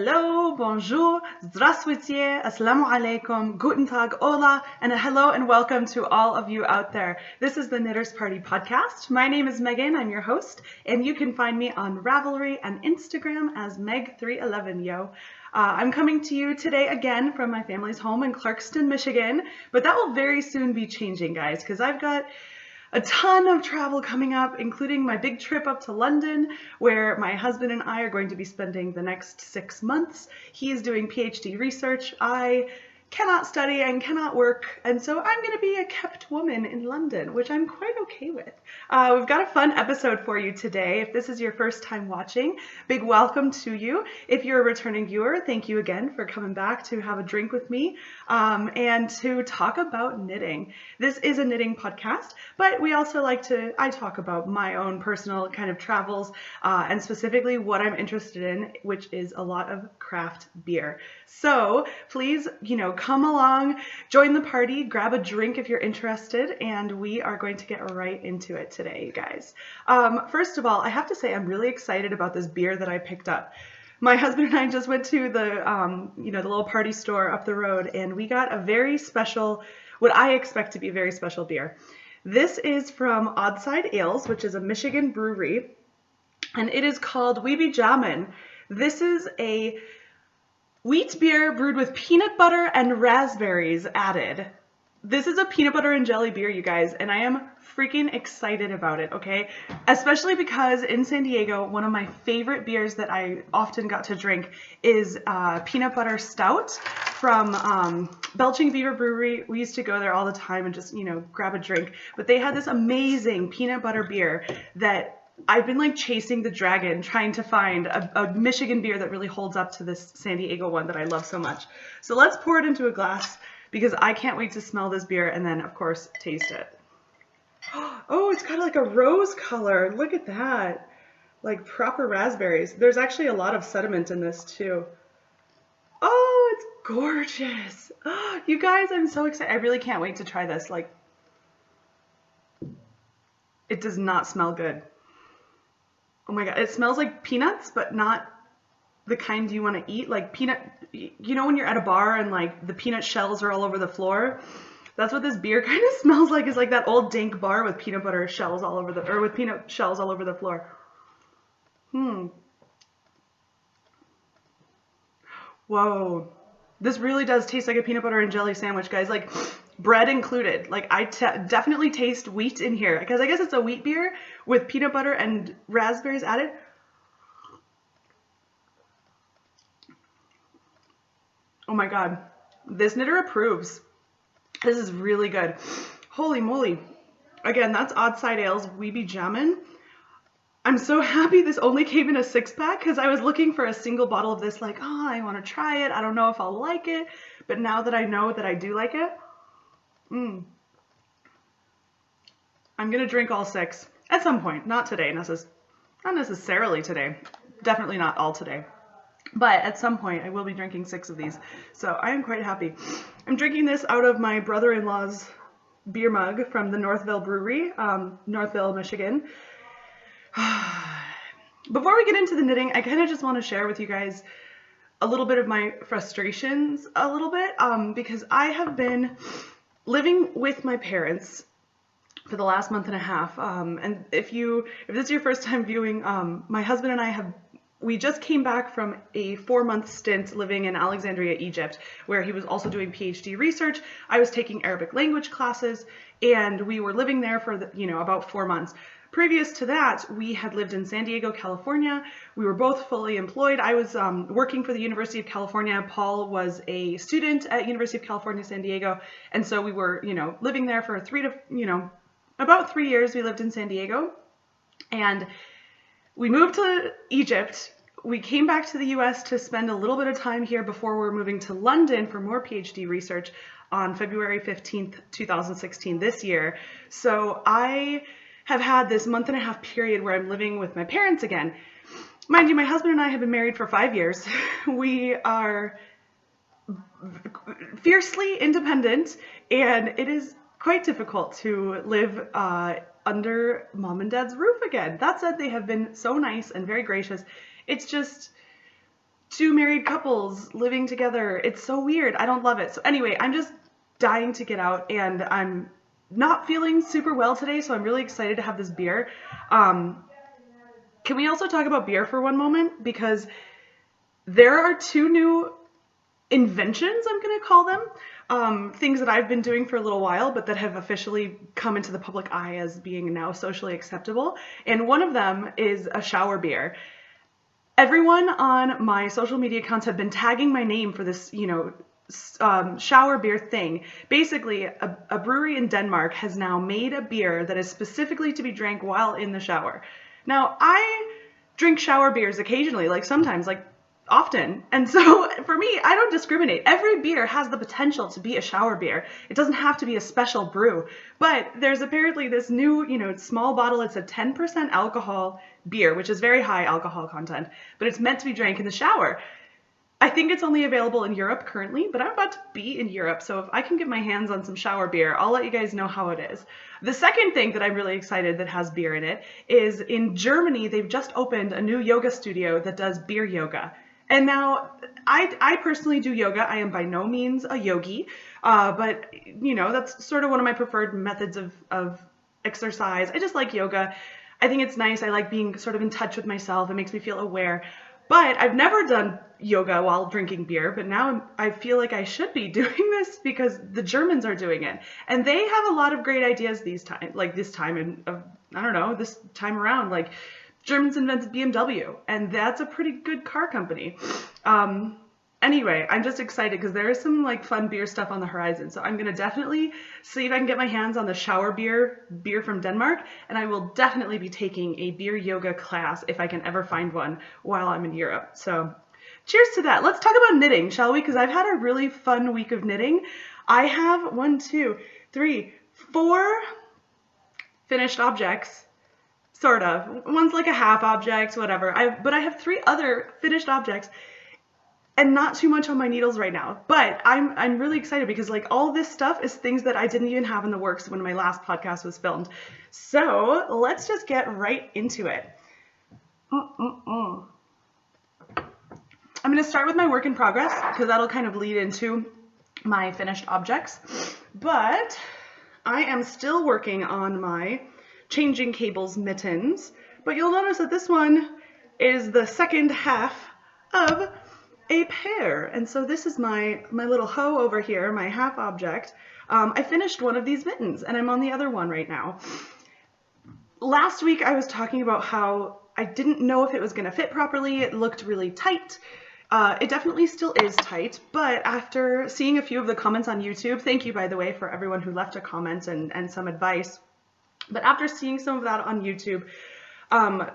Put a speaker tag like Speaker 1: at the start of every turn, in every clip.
Speaker 1: Hello, bonjour, здравствуйте, assalamu alaikum, guten tag, hola, and a hello and welcome to all of you out there. This is the Knitters Party podcast. My name is Megan, I'm your host, and you can find me on Ravelry and Instagram as Meg311yo. I'm coming to you today again from my family's home in Clarkston, Michigan, but that will very soon be changing, guys, because I've got a ton of travel coming up, including my big trip up to London, where my husband and I are going to be spending the next 6 months. He is doing PhD research. I cannot study and cannot work, and so I'm going to be a kept woman in London, which I'm quite okay with. We've got a fun episode for you today. If this is your first time watching, big welcome to you. If you're a returning viewer, thank you again for coming back to have a drink with me and to talk about knitting. This is a knitting podcast, but we also I talk about my own personal kind of travels and specifically what I'm interested in, which is a lot of craft beer. So please, come along, join the party, grab a drink if you're interested, and we are going to get right into it today, you guys. First of all, I have to say I'm really excited about this beer that I picked up. My husband and I just went to the little party store up the road, and we got a very special, what I expect to be a very special beer. This is from Oddside Ales, which is a Michigan brewery, and it is called PBandJ. This is a wheat beer brewed with peanut butter and raspberries added. This is a peanut butter and jelly beer, you guys, and I am freaking excited about it, okay? Especially because in San Diego, one of my favorite beers that I often got to drink is peanut butter stout from Belching Beaver Brewery. We used to go there all the time and just, grab a drink. But they had this amazing peanut butter beer that I've been chasing the dragon, trying to find a Michigan beer that really holds up to this San Diego one that I love so much. So let's pour it into a glass because I can't wait to smell this beer and then, of course, taste it. Oh, it's got a rose color. Look at that. Like proper raspberries. There's actually a lot of sediment in this too. Oh, it's gorgeous. Oh, you guys, I'm so excited. I really can't wait to try this. It does not smell good. Oh my God, it smells like peanuts, but not the kind you want to eat. Like peanut, when you're at a bar and the peanut shells are all over the floor? That's what this beer kind of smells like. It's like that old dank bar with peanut butter shells all over with peanut shells all over the floor. Whoa. This really does taste like a peanut butter and jelly sandwich, guys. Bread included. I definitely taste wheat in here because I guess it's a wheat beer with peanut butter and raspberries added. Oh my God. This knitter approves. This is really good. Holy moly. Again, that's Oddside Ales PBandJ. I'm so happy this only came in a 6-pack because I was looking for a single bottle of this I want to try it. I don't know if I'll like it. But now that I know that I do like it, I'm going to drink all 6 at some point. Not today, not necessarily today. Definitely not all today. But at some point, I will be drinking 6 of these. So I am quite happy. I'm drinking this out of my brother-in-law's beer mug from the Northville Brewery, Northville, Michigan. Before we get into the knitting, I kind of just want to share with you guys a little bit of my frustrations because I have been living with my parents for the last month and a half. And if this is your first time viewing, my husband and we just came back from a 4-month stint living in Alexandria, Egypt, where he was also doing PhD research. I was taking Arabic language classes, and we were living there for about 4 months. Previous to that, we had lived in San Diego, California. We were both fully employed. I was working for the University of California. Paul was a student at University of California, San Diego. And so we were, living there for about 3 years we lived in San Diego. And we moved to Egypt. We came back to the US to spend a little bit of time here before we were moving to London for more PhD research on February 15th, 2016 this year. So I have had this month and a half period where I'm living with my parents again. Mind you, my husband and I have been married for 5 years. We are fiercely independent, and it is quite difficult to live under mom and dad's roof again. That said, they have been so nice and very gracious. It's just, two married couples living together. It's so weird. I don't love it. So anyway, I'm just dying to get out, and I'm not feeling super well today, so I'm really excited to have this beer. Can we also talk about beer for one moment? Because there are two new inventions, I'm going to call them, things that I've been doing for a little while, but that have officially come into the public eye as being now socially acceptable. And one of them is a shower beer. Everyone on my social media accounts have been tagging my name for this, shower beer thing. Basically, a brewery in Denmark has now made a beer that is specifically to be drank while in the shower. Now, I drink shower beers occasionally, like sometimes, like often. And so for me, I don't discriminate. Every beer has the potential to be a shower beer. It doesn't have to be a special brew. But there's apparently this new, small bottle. It's a 10% alcohol beer, which is very high alcohol content, but it's meant to be drank in the shower. I think it's only available in Europe currently, but I'm about to be in Europe, so if I can get my hands on some shower beer, I'll let you guys know how it is. The second thing that I'm really excited that has beer in it is in Germany, they've just opened a new yoga studio that does beer yoga. And now, I personally do yoga. I am by no means a yogi, but, that's sort of one of my preferred methods of exercise. I just like yoga. I think it's nice. I like being sort of in touch with myself. It makes me feel aware. But I've never done yoga while drinking beer, but now I feel like I should be doing this because the Germans are doing it. And they have a lot of great ideas this time around. Like, Germans invented BMW, and that's a pretty good car company. Anyway, I'm just excited because there is some fun beer stuff on the horizon. So I'm going to definitely see if I can get my hands on the shower beer from Denmark, and I will definitely be taking a beer yoga class if I can ever find one while I'm in Europe. So cheers to that. Let's talk about knitting, shall we? Because I've had a really fun week of knitting. I have 4 finished objects. Sort of. One's like a half object, whatever. But I have 3 other finished objects and not too much on my needles right now. But I'm really excited because all this stuff is things that I didn't even have in the works when my last podcast was filmed. So let's just get right into it. I'm going to start with my work in progress because that'll kind of lead into my finished objects. But I am still working on my changing cables mittens, but you'll notice that this one is the second half of a pair. And so this is my little hoe over here, my half object. I finished one of these mittens and I'm on the other one right now. Last week I was talking about how I didn't know if it was going to fit properly. It looked really tight. It definitely still is tight, but after seeing a few of the comments on YouTube, thank you by the way for everyone who left a comment and some advice. But after seeing some of that on YouTube,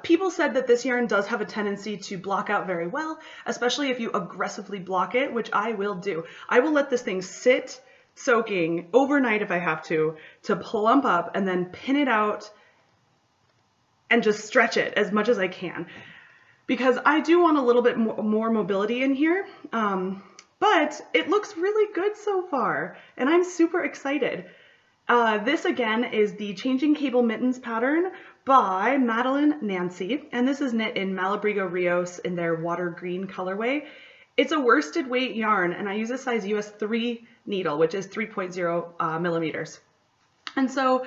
Speaker 1: people said that this yarn does have a tendency to block out very well, especially if you aggressively block it, which I will do. I will let this thing sit soaking overnight if I have to plump up and then pin it out and just stretch it as much as I can. Because I do want a little bit more mobility in here, but it looks really good so far, and I'm super excited. This again is the Changing Cable Mittens pattern by Madeline Nancy, and this is knit in Malabrigo Rios in their water green colorway. It's a worsted weight yarn, and I use a size US 3 needle, which is 3.0 millimeters. And so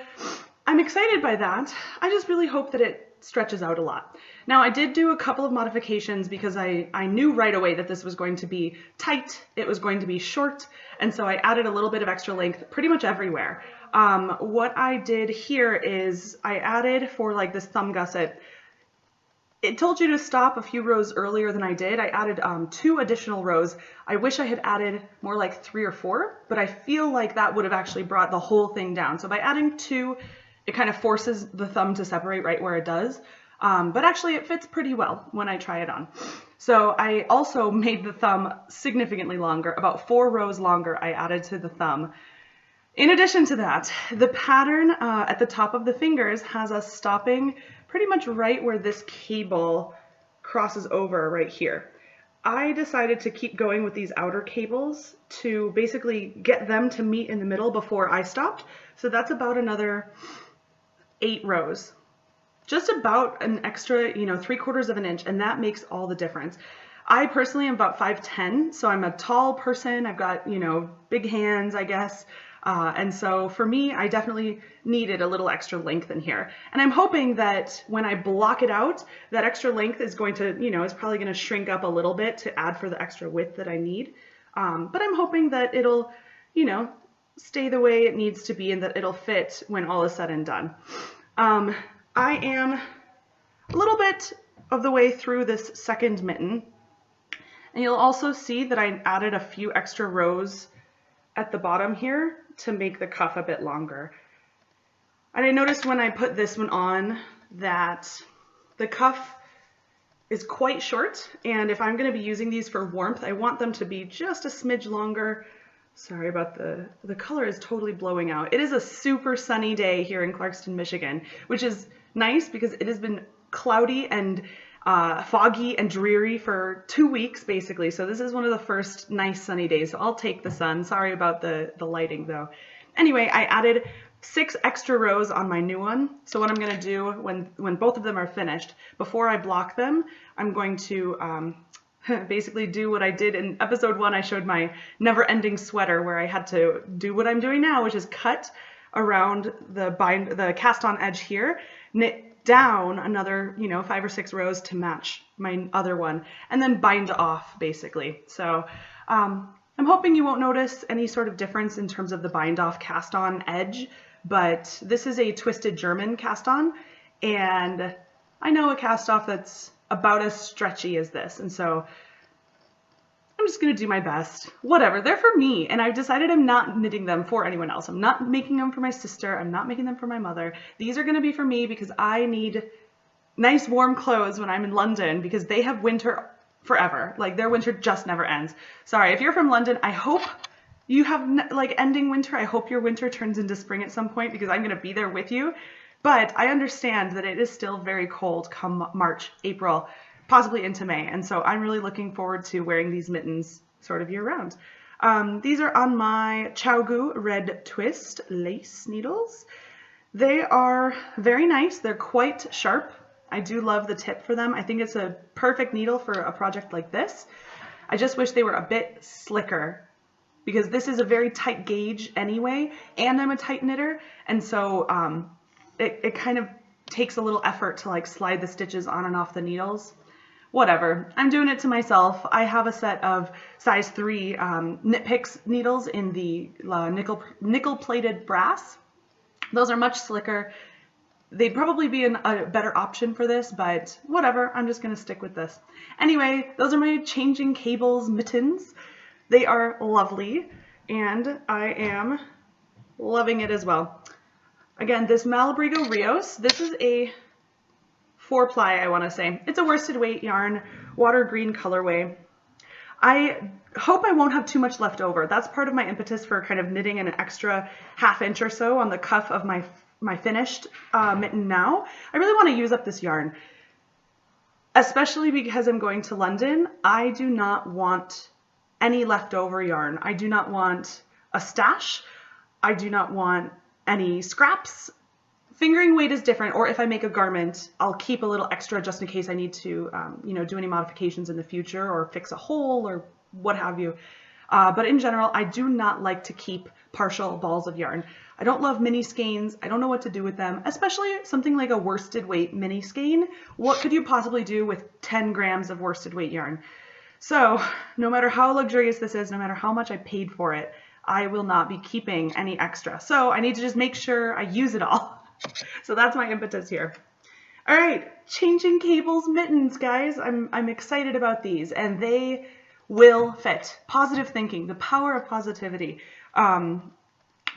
Speaker 1: I'm excited by that. I just really hope that it stretches out a lot. Now I did do a couple of modifications because I knew right away that this was going to be tight, it was going to be short, and so I added a little bit of extra length pretty much everywhere. What I did here is I added for this thumb gusset, it told you to stop a few rows earlier than I did. I added 2 additional rows. I wish I had added more like 3 or 4, but I feel like that would have actually brought the whole thing down. So by adding 2, it kind of forces the thumb to separate right where it does. But actually it fits pretty well when I try it on. So I also made the thumb significantly longer, about 4 rows longer I added to the thumb. In addition to that, the pattern at the top of the fingers has us stopping pretty much right where this cable crosses over right here. I decided to keep going with these outer cables to basically get them to meet in the middle before I stopped. So that's about another 8 rows. Just about an extra, 3/4 of an inch, and that makes all the difference. I personally am about 5'10", so I'm a tall person. I've got, big hands, I guess. And so for me, I definitely needed a little extra length in here. And I'm hoping that when I block it out, that extra length is going to, is probably going to shrink up a little bit to add for the extra width that I need. But I'm hoping that it'll, stay the way it needs to be and that it'll fit when all is said and done. I am a little bit of the way through this second mitten. And you'll also see that I added a few extra rows at the bottom here to make the cuff a bit longer. And I noticed when I put this one on that the cuff is quite short, and if I'm going to be using these for warmth, I want them to be just a smidge longer. Sorry about the color is totally blowing out. It is a super sunny day here in Clarkston, Michigan, which is nice because it has been cloudy and foggy and dreary for 2 weeks basically. So this is one of the first nice sunny days. So I'll take the sun. Sorry about the lighting though. Anyway, I added 6 extra rows on my new one. So what I'm going to do when both of them are finished, before I block them, I'm going to basically do what I did in episode 1. I showed my never-ending sweater where I had to do what I'm doing now, which is cut around the cast-on edge here, knit down another 5 or 6 rows to match my other one, and then bind off basically. So I'm hoping you won't notice any sort of difference in terms of the bind off cast on edge, but this is a twisted German cast on, and I know a cast off that's about as stretchy as this, and so I'm just gonna do my best. Whatever, they're for me, and I've decided I'm not knitting them for anyone else. I'm not making them for my sister. I'm not making them for my mother. These are gonna be for me because I need nice warm clothes when I'm in London because they have winter forever. Like their winter just never ends. Sorry, if you're from London, I hope you have like ending winter. I hope your winter turns into spring at some point because I'm gonna be there with you. But I understand that it is still very cold come March, April, possibly into May. And so I'm really looking forward to wearing these mittens sort of year round. These are on my Chowgu Red Twist lace needles. They are very nice. They're quite sharp. I do love the tip for them. I think it's a perfect needle for a project like this. I just wish they were a bit slicker because this is a very tight gauge anyway, and I'm a tight knitter. And so it kind of takes a little effort to like slide the stitches on and off the needles. Whatever, I'm doing it to myself. I have a set of size 3 Knit Picks needles in the nickel plated brass. Those are much slicker. They'd probably be a better option for this, but whatever, I'm just gonna stick with this. Anyway, those are my Changing Cables mittens. They are lovely, and I am loving it as well. Again, this Malabrigo Rios, this is a 4-ply, I want to say. It's a worsted weight yarn, water green colorway. I hope I won't have too much left over. That's part of my impetus for kind of knitting an extra ½ inch or so on the cuff of my finished mitten now. I really want to use up this yarn, especially because I'm going to London. I do not want any leftover yarn. I do not want a stash. I do not want any scraps. Fingering weight is different, or if I make a garment, I'll keep a little extra just in case I need to, do any modifications in the future or fix a hole or what have you. But in general, I do not like to keep partial balls of yarn. I don't love mini skeins. I don't know what to do with them, especially something like a worsted weight mini skein. What could you possibly do with 10 grams of worsted weight yarn? So no matter how luxurious this is, no matter how much I paid for it, I will not be keeping any extra. So I need to just make sure I use it all. So that's my impetus here. All right, Changing Cables mittens, guys. I'm excited about these, and they will fit. Positive thinking, the power of positivity.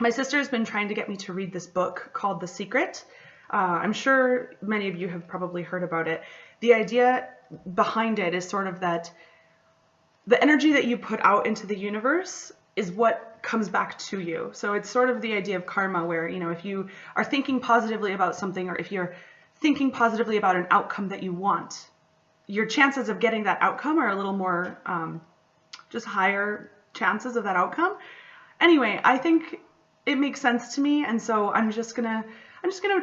Speaker 1: My sister has been trying to get me to read this book called The Secret. I'm sure many of you have probably heard about it. The idea behind it is sort of that the energy that you put out into the universe is what comes back to you. So it's sort of the idea of karma where, if you are thinking positively about something, or if you're thinking positively about an outcome that you want, your chances of getting that outcome are a little more, just higher chances of that outcome. Anyway, I think it makes sense to me. And so I'm just gonna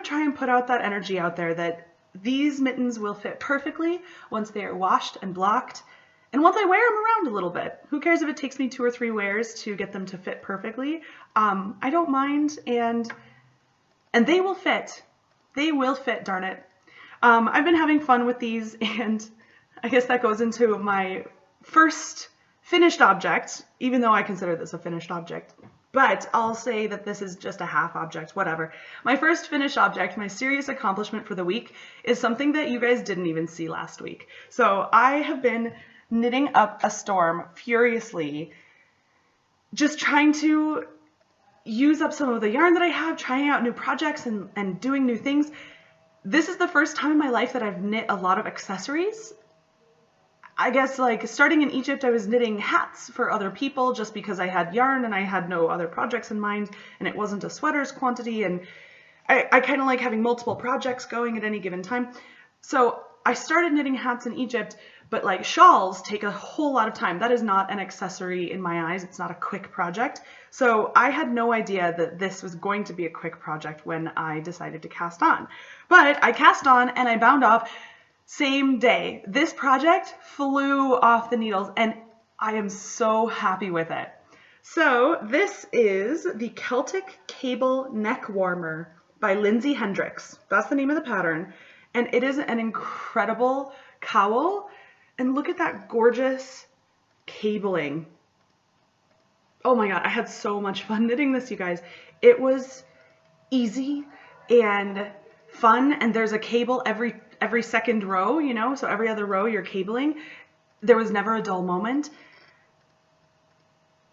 Speaker 1: try and put out that energy out there that these mittens will fit perfectly once they are washed and blocked And once I wear them around a little bit, who cares if it takes me 2 or 3 wears to get them to fit perfectly? I don't mind, and they will fit. They will fit, darn it. I've been having fun with these, and I guess that goes into my first finished object, even though I consider this a finished object. But I'll say that this is just a half object, whatever. My first finished object, my serious accomplishment for the week, is something that you guys didn't even see last week. So I have been knitting up a storm furiously, just trying to use up some of the yarn that I have, trying out new projects and doing new things. This is the first time in my life that I've knit a lot of accessories. I guess like starting in Egypt, I was knitting hats for other people just because I had yarn and I had no other projects in mind, and it wasn't a sweaters quantity, and I kind of like having multiple projects going at any given time. So I started knitting hats in Egypt, but like shawls take a whole lot of time. That is not an accessory in my eyes. It's not a quick project. So I had no idea that this was going to be a quick project when I decided to cast on. But I cast on and I bound off same day. This project flew off the needles and I am so happy with it. So this is the Celtic Cable Neck Warmer by Lindsay Hendricks. That's the name of the pattern. And it is an incredible cowl. And look at that gorgeous cabling. Oh my God, I had so much fun knitting this, you guys. It was easy and fun, and there's a cable every second row, you know, so every other row you're cabling. There was never a dull moment.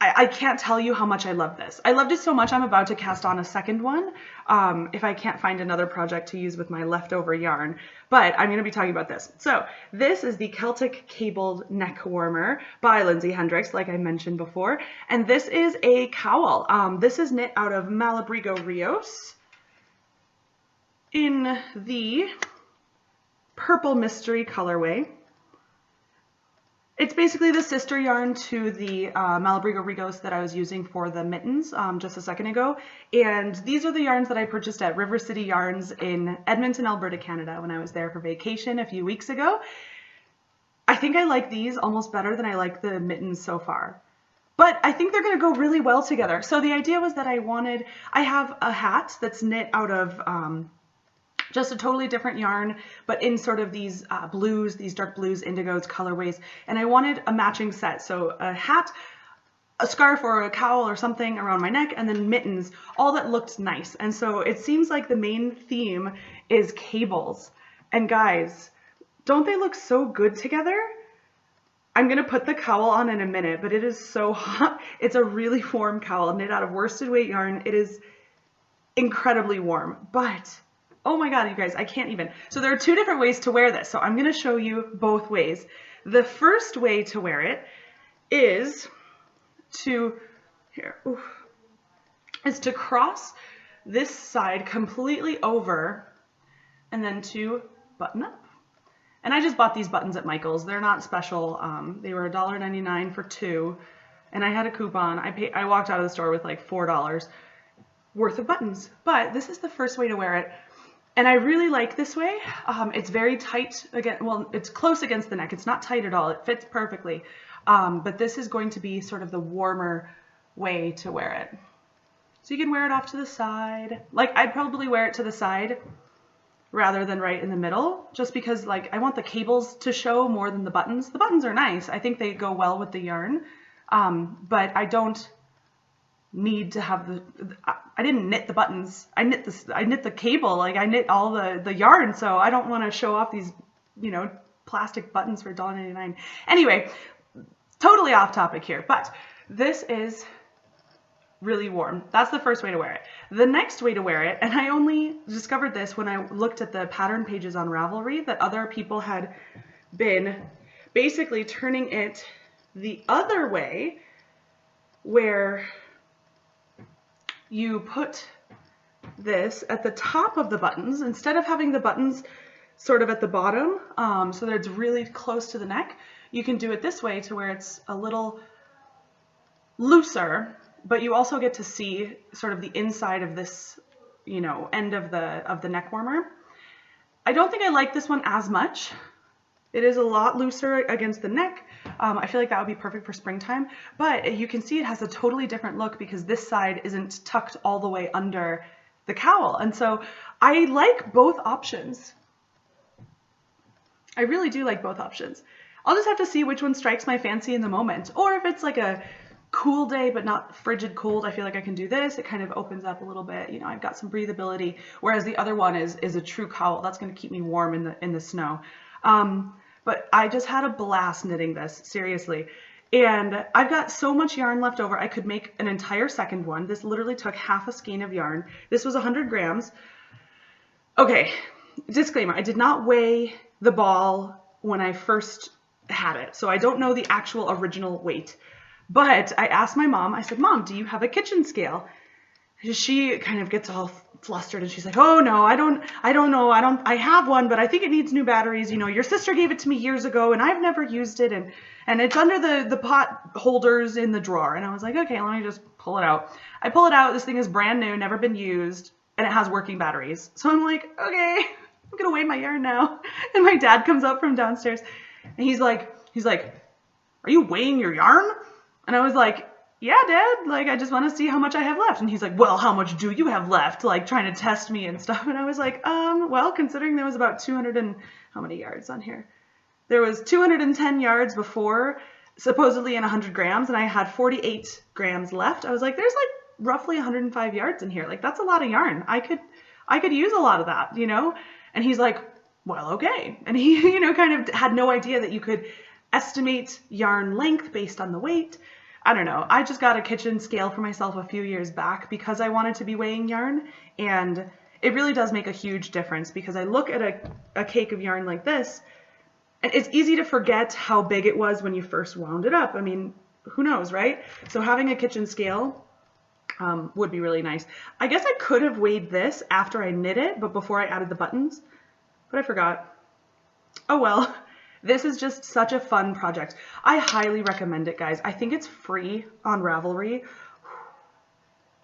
Speaker 1: I can't tell you how much I love this. I loved it so much I'm about to cast on a second one if I can't find another project to use with my leftover yarn, but I'm going to be talking about this. So this is the Celtic Cabled Neck Warmer by Lindsay Hendricks, like I mentioned before, and this is a cowl. This is knit out of Malabrigo Rios in the Purple Mystery colorway. It's basically the sister yarn to the Malabrigo Rios that I was using for the mittens just a second ago. And these are the yarns that I purchased at River City Yarns in Edmonton, Alberta, Canada when I was there for vacation a few weeks ago. I think I like these almost better than I like the mittens so far. But I think they're going to go really well together. So the idea was that I have a hat that's knit out of just a totally different yarn, but in sort of these blues, these dark blues, indigos, colorways. And I wanted a matching set. So a hat, a scarf or a cowl or something around my neck, and then mittens, all that looked nice. And so it seems like the main theme is cables. And guys, don't they look so good together? I'm gonna put the cowl on in a minute, but it is so hot. It's a really warm cowl knit out of worsted weight yarn. It is incredibly warm, but oh my God, you guys, I can't even. So there are 2 different ways to wear this. So I'm going to show you both ways. The first way to wear it is to, is to cross this side completely over and then to button up. And I just bought these buttons at Michael's. They're not special. They were $1.99 for 2, and I had a coupon. I walked out of the store with like $4 worth of buttons. But this is the first way to wear it. And I really like this way. It's very tight, again, well, it's close against the neck. It's not tight at all. It fits perfectly. But this is going to be sort of the warmer way to wear it. So you can wear it off to the side. Like, I'd probably wear it to the side rather than right in the middle, just because like I want the cables to show more than the buttons. The buttons are nice. I think they go well with the yarn. But I don't need to have I didn't knit the buttons. I knit the cable, like I knit all the yarn, so I don't want to show off these, you know, plastic buttons for $1.99. Anyway, totally off topic here, but this is really warm. That's the first way to wear it. The next way to wear it, and I only discovered this when I looked at the pattern pages on Ravelry, that other people had been basically turning it the other way, where you put this at the top of the buttons instead of having the buttons sort of at the bottom, so that it's really close to the neck. You can do it this way to where it's a little looser, but you also get to see sort of the inside of this, you know, end of the neck warmer. I don't think I like this one as much. It is a lot looser against the neck. I feel like that would be perfect for springtime, but you can see it has a totally different look because this side isn't tucked all the way under the cowl. And so I like both options. I really do like both options. I'll just have to see which one strikes my fancy in the moment. Or if it's like a cool day but not frigid cold, I feel like I can do this. It kind of opens up a little bit. You know, I've got some breathability, whereas the other one is a true cowl. That's going to keep me warm in the snow. But I just had a blast knitting this, seriously. And I've got so much yarn left over, I could make an entire second one. This literally took half a skein of yarn. This was 100 grams. Okay, disclaimer, I did not weigh the ball when I first had it, so I don't know the actual original weight. But I asked my mom, I said, Mom, do you have a kitchen scale? She kind of gets all flustered and she's like, oh no, I don't know. I have one, but I think it needs new batteries. You know, your sister gave it to me years ago and I've never used it. And it's under the pot holders in the drawer. And I was like, okay, let me just pull it out. I pull it out. This thing is brand new, never been used, and it has working batteries. So I'm like, okay, I'm going to weigh my yarn now. And my dad comes up from downstairs and he's like, are you weighing your yarn? And I was like, yeah, Dad, like, I just want to see how much I have left. And he's like, well, how much do you have left? Like, trying to test me and stuff. And I was like, well, considering there was about 200 and how many yards on here? There was 210 yards before, supposedly in 100 grams, and I had 48 grams left. I was like, there's like roughly 105 yards in here. Like, that's a lot of yarn. I could use a lot of that, you know? And he's like, well, okay. And he, you know, kind of had no idea that you could estimate yarn length based on the weight. I don't know. I just got a kitchen scale for myself a few years back because I wanted to be weighing yarn, and it really does make a huge difference because I look at a cake of yarn like this, and it's easy to forget how big it was when you first wound it up. I mean, who knows, right? So having a kitchen scale would be really nice. I guess I could have weighed this after I knit it, but before I added the buttons, but I forgot. Oh well. This is just such a fun project. I highly recommend it, guys. I think it's free on Ravelry.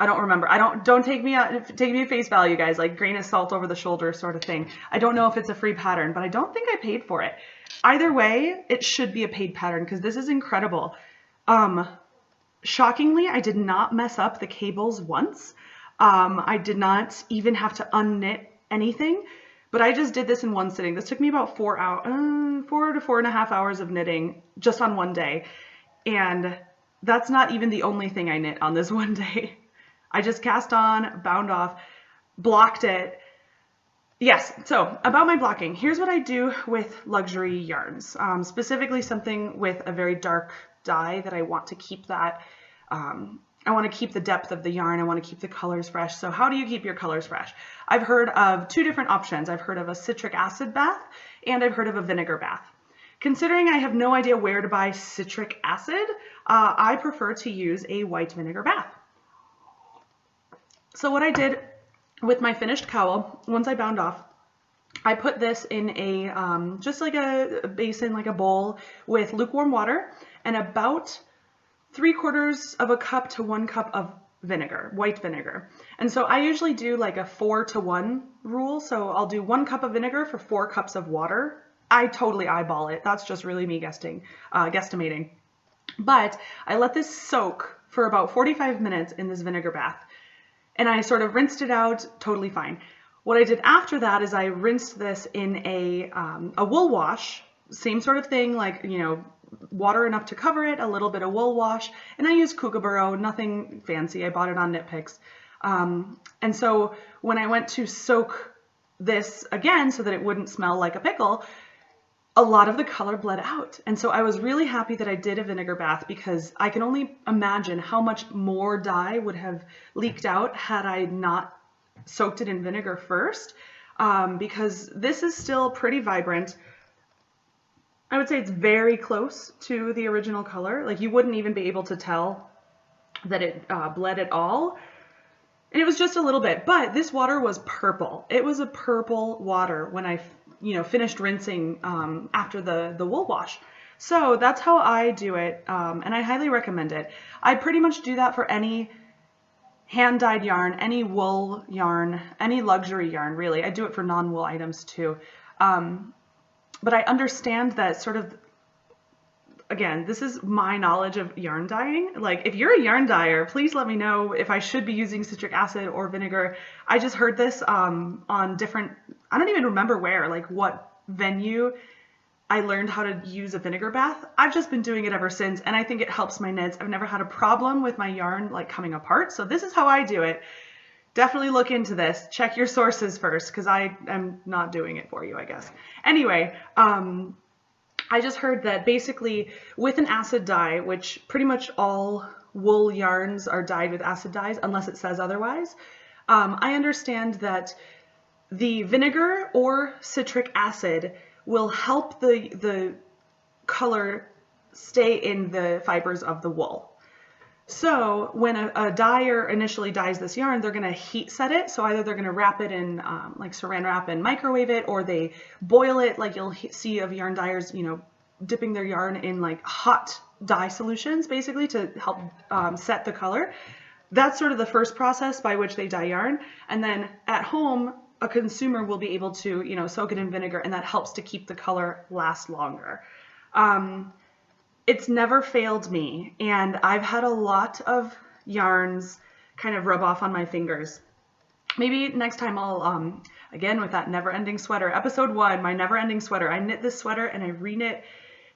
Speaker 1: I don't remember. Don't take me at face value, guys, like grain of salt over the shoulder sort of thing. I don't know if it's a free pattern, but I don't think I paid for it. Either way, it should be a paid pattern because this is incredible. Shockingly, I did not mess up the cables once. I did not even have to unknit anything. But I just did this in one sitting. This took me about 4 to 4.5 hours of knitting just on one day. And that's not even the only thing I knit on this one day. I just cast on, bound off, blocked it. Yes, so about my blocking, here's what I do with luxury yarns, specifically something with a very dark dye that I want to keep that, I want to keep the depth of the yarn. I want to keep the colors fresh. So how do you keep your colors fresh? I've heard of two different options. I've heard of a citric acid bath and I've heard of a vinegar bath. Considering I have no idea where to buy citric acid, I prefer to use a white vinegar bath. So what I did with my finished cowl, once I bound off, I put this in a, just like a basin, like a bowl with lukewarm water and about 3/4 of a cup to 1 cup of vinegar, white vinegar. And so I usually do like a 4-to-1 rule. So I'll do 1 cup of vinegar for 4 cups of water. I totally eyeball it. That's just really me guesstimating. But I let this soak for about 45 minutes in this vinegar bath. And I sort of rinsed it out, totally fine. What I did after that is I rinsed this in a wool wash, same sort of thing, like, you know, water enough to cover it, a little bit of wool wash, and I used Kookaburra, nothing fancy. I bought it on Knit Picks. And so when I went to soak this again so that it wouldn't smell like a pickle, a lot of the color bled out. And so I was really happy that I did a vinegar bath because I can only imagine how much more dye would have leaked out had I not soaked it in vinegar first, because this is still pretty vibrant. I would say it's very close to the original color. Like you wouldn't even be able to tell that it bled at all. And it was just a little bit, but this water was purple. It was a purple water when I, finished rinsing after the wool wash. So that's how I do it, and I highly recommend it. I pretty much do that for any hand-dyed yarn, any wool yarn, any luxury yarn, really. I do it for non-wool items too. But I understand that sort of, again, this is my knowledge of yarn dyeing. Like, if you're a yarn dyer, please let me know if I should be using citric acid or vinegar. I just heard this on different, I don't even remember where, like what venue I learned how to use a vinegar bath. I've just been doing it ever since, and I think it helps my knits. I've never had a problem with my yarn like coming apart. So this is how I do it. Definitely look into this. Check your sources first, because I am not doing it for you, I guess. Anyway, I just heard that basically with an acid dye, which pretty much all wool yarns are dyed with acid dyes unless it says otherwise, I understand that the vinegar or citric acid will help the color stay in the fibers of the wool. So when a dyer initially dyes this yarn, they're going to heat set it. So either they're going to wrap it in like saran wrap and microwave it, or they boil it, like you'll see of yarn dyers, you know, dipping their yarn in like hot dye solutions basically to help set the color. That's sort of the first process by which they dye yarn. And then at home, a consumer will be able to, you know, soak it in vinegar, and that helps to keep the color last longer. It's never failed me, and I've had a lot of yarns kind of rub off on my fingers. Maybe next time I'll, again, with that never-ending sweater, episode 1, my never-ending sweater. I knit this sweater and I reknit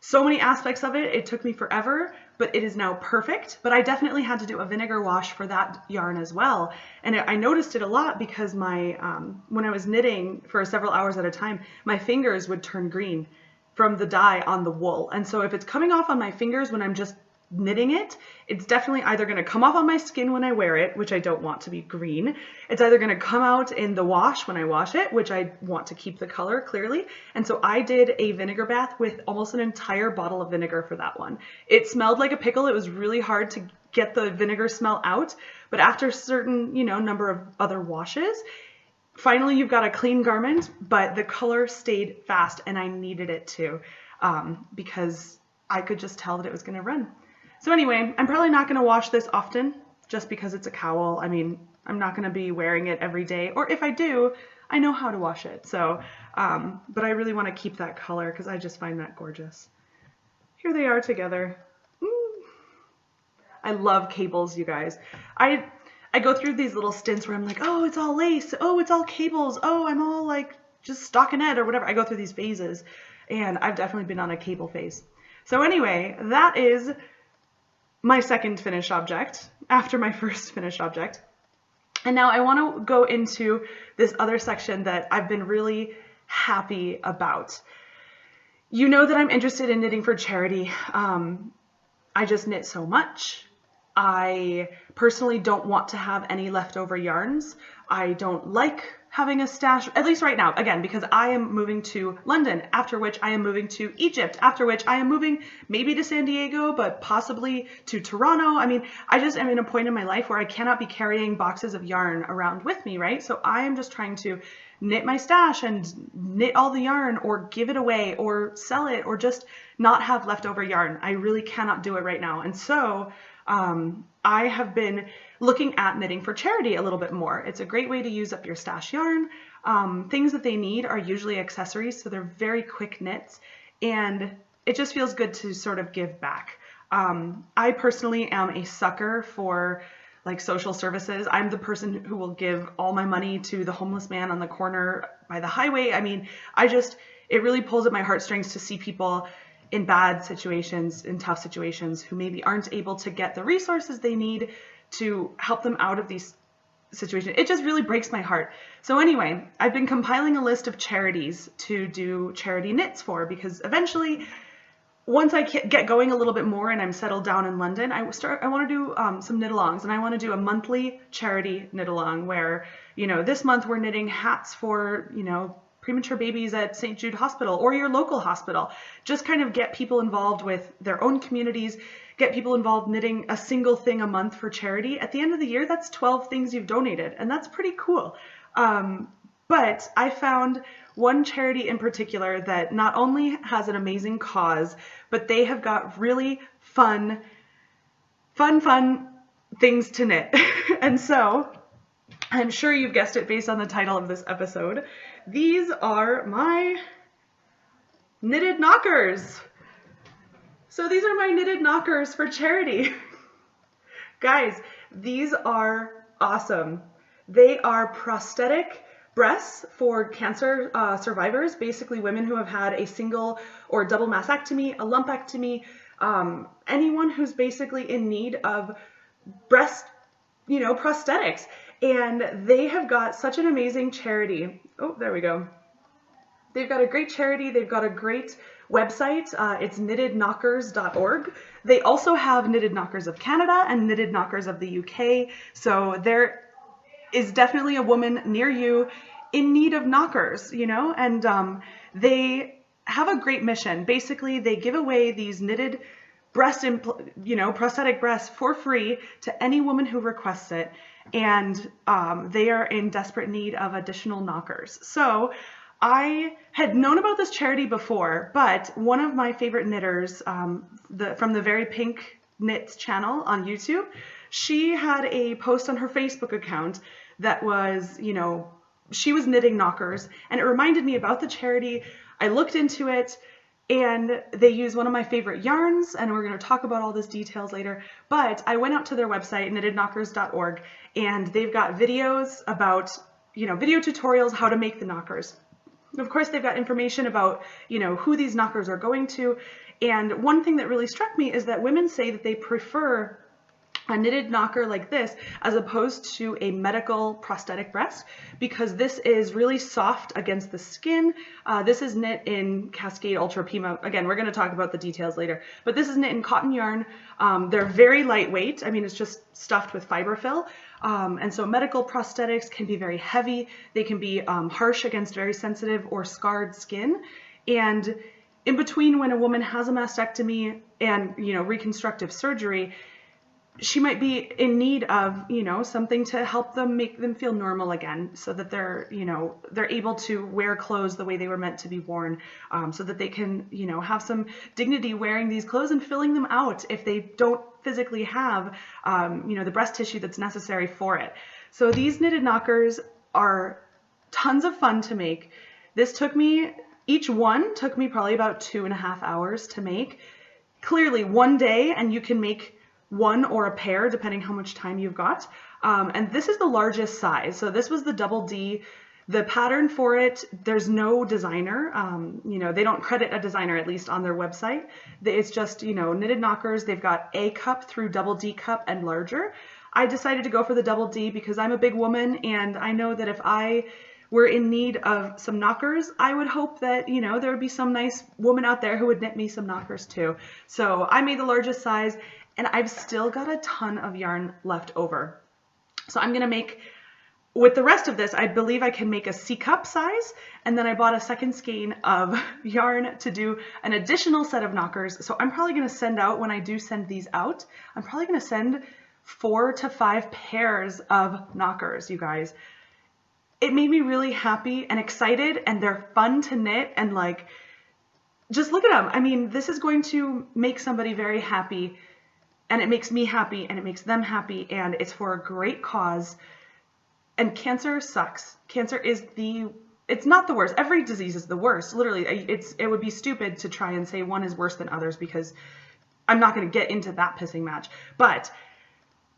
Speaker 1: so many aspects of it. It took me forever, but it is now perfect. But I definitely had to do a vinegar wash for that yarn as well. And I noticed it a lot because my, when I was knitting for several hours at a time, my fingers would turn green from the dye on the wool. And so if it's coming off on my fingers when I'm just knitting it, it's definitely either going to come off on my skin when I wear it, which I don't want to be green. It's either going to come out in the wash when I wash it, which I want to keep the color clearly. And so I did a vinegar bath with almost an entire bottle of vinegar for that one. It smelled like a pickle. It was really hard to get the vinegar smell out, but after a certain, you know, number of other washes, finally you've got a clean garment, but the color stayed fast, and I needed it to, because I could just tell that it was going to run. So anyway, I'm probably not going to wash this often just because it's a cowl. I mean, I'm not going to be wearing it every day, or if I do, I know how to wash it. So, but I really want to keep that color because I just find that gorgeous. Here they are together. I love cables, you guys. I go through these little stints where I'm like, oh, it's all lace. Oh, it's all cables. Oh, I'm all like just stockinette or whatever. I go through these phases, and I've definitely been on a cable phase. So anyway, that is my second finished object after my first finished object. And now I want to go into this other section that I've been really happy about. You know that I'm interested in knitting for charity. I just knit so much. I personally don't want to have any leftover yarns. I don't like having a stash, at least right now, again, because I am moving to London, after which I am moving to Egypt, after which I am moving maybe to San Diego, but possibly to Toronto. I mean, I just am in a point in my life where I cannot be carrying boxes of yarn around with me, right? So I am just trying to knit my stash and knit all the yarn or give it away or sell it or just not have leftover yarn. I really cannot do it right now. And so I have been looking at knitting for charity a little bit more. It's a great way to use up your stash yarn. Things that they need are usually accessories, so they're very quick knits, and it just feels good to sort of give back. I personally am a sucker for like social services. I'm the person who will give all my money to the homeless man on the corner by the highway. I mean, it really pulls at my heartstrings to see people in bad situations, in tough situations, who maybe aren't able to get the resources they need to help them out of these situations. It just really breaks my heart. So anyway, I've been compiling a list of charities to do charity knits for, because eventually, once I get going a little bit more and I'm settled down in London, I want to do some knit-alongs, and I want to do a monthly charity knit-along where, you know, this month we're knitting hats for, you know, premature babies at St. Jude Hospital or your local hospital. Just kind of get people involved with their own communities, get people involved knitting a single thing a month for charity. At the end of the year, that's 12 things you've donated, and that's pretty cool. But I found one charity in particular that not only has an amazing cause, but they have got really fun things to knit. And so I'm sure you've guessed it based on the title of this episode. These are my knitted knockers. So these are my knitted knockers for charity. Guys, these are awesome. They are prosthetic breasts for cancer survivors, basically women who have had a single or double mastectomy, a lumpectomy, anyone who's basically in need of breast, prosthetics. And they have got such an amazing charity. Oh, there we go. They've got a great charity. They've got a great website. It's knittedknockers.org. They also have Knitted Knockers of Canada and Knitted Knockers of the UK. So there is definitely a woman near you in need of knockers, and they have a great mission. Basically, they give away these knitted prosthetic breasts for free to any woman who requests it. And they are in desperate need of additional knockers. So I had known about this charity before, but one of my favorite knitters from the Very Pink Knits channel on YouTube, she had a post on her Facebook account that was, she was knitting knockers, and it reminded me about the charity. I looked into it, and they use one of my favorite yarns, and we're going to talk about all these details later, but I went out to their website, knittedknockers.org, and they've got videos about, video tutorials how to make the knockers. Of course, they've got information about, who these knockers are going to. And one thing that really struck me is that women say that they prefer a knitted knocker like this as opposed to a medical prosthetic breast, because this is really soft against the skin. This is knit in Cascade Ultra Pima. Again, we're going to talk about the details later, but this is knit in cotton yarn. They're very lightweight. I mean, it's just stuffed with fiberfill. And so medical prosthetics can be very heavy. They can be harsh against very sensitive or scarred skin. And in between, when a woman has a mastectomy and, reconstructive surgery, she might be in need of, something to help them, make them feel normal again, so that they're, they're able to wear clothes the way they were meant to be worn, so that they can, have some dignity wearing these clothes and filling them out if they don't physically have, the breast tissue that's necessary for it. So these knitted knockers are tons of fun to make. Each one took me probably about 2.5 hours to make. Clearly one day, and you can make one or a pair depending how much time you've got. And this is the largest size. So this was the double D. The pattern for it, there's no designer. They don't credit a designer, at least on their website. It's just, knitted knockers. They've got A cup through double D cup and larger. I decided to go for the double D because I'm a big woman, and I know that if I were in need of some knockers, I would hope that, there would be some nice woman out there who would knit me some knockers too. So I made the largest size, and I've still got a ton of yarn left over. So I'm going to make, with the rest of this, I believe I can make a C cup size, and then I bought a second skein of yarn to do an additional set of knockers. So I'm probably going to send out, when I do send these out, I'm probably going to send 4 to 5 pairs of knockers, you guys. It made me really happy and excited, and they're fun to knit, and just look at them. I mean, this is going to make somebody very happy, and it makes me happy, and it makes them happy, and it's for a great cause. And cancer sucks. Cancer is it's not the worst. Every disease is the worst. Literally, it would be stupid to try and say one is worse than others, because I'm not going to get into that pissing match. But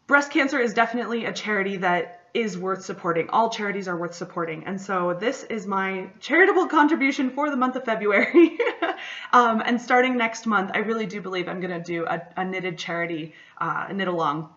Speaker 1: breast cancer is definitely a charity that is worth supporting. All charities are worth supporting. And so this is my charitable contribution for the month of February. And starting next month, I really do believe I'm going to do a knitted charity, knit along,